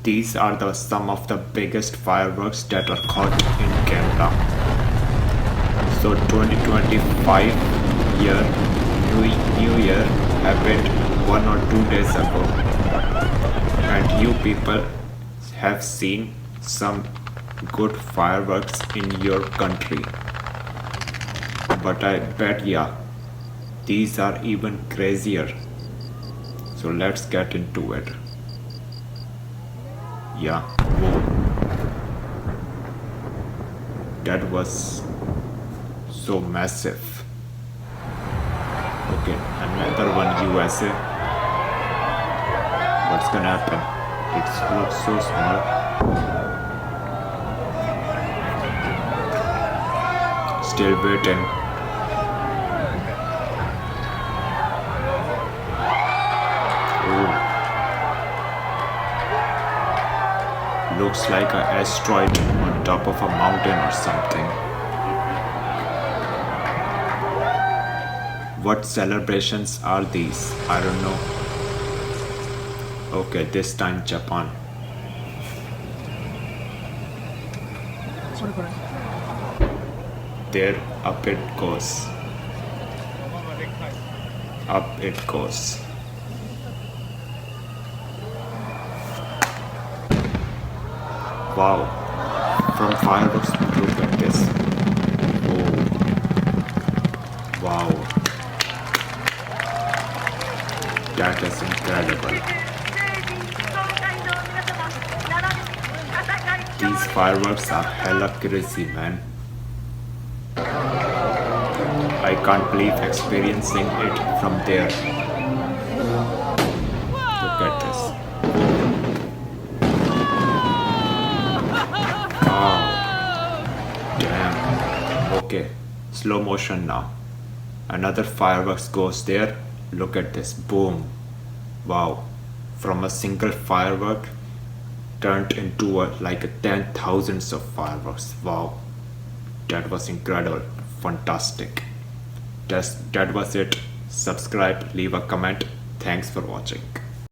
These are some of the biggest fireworks that are caught in camera. So 2025 year, New Year happened 1 or 2 days ago, and you people have seen some good fireworks in your country. But I bet these are even crazier. So let's get into it. Whoa. That was so massive. Okay, another one USA. What's gonna happen? It looks so small. Still waiting. Looks like an asteroid on top of a mountain or something. What celebrations are these? I don't know. Okay, this time Japan. There, up it goes. Up it goes. Wow, from fireworks, look at this. Oh, wow, that is incredible. These fireworks are hella crazy, man. I can't believe experiencing it from there. Look at this. Okay, slow motion now. Another fireworks goes there. Look at this. Boom. Wow. From a single firework turned into like 10,000s of fireworks. Wow. That was incredible. Fantastic. That was it. Subscribe, leave a comment. Thanks for watching.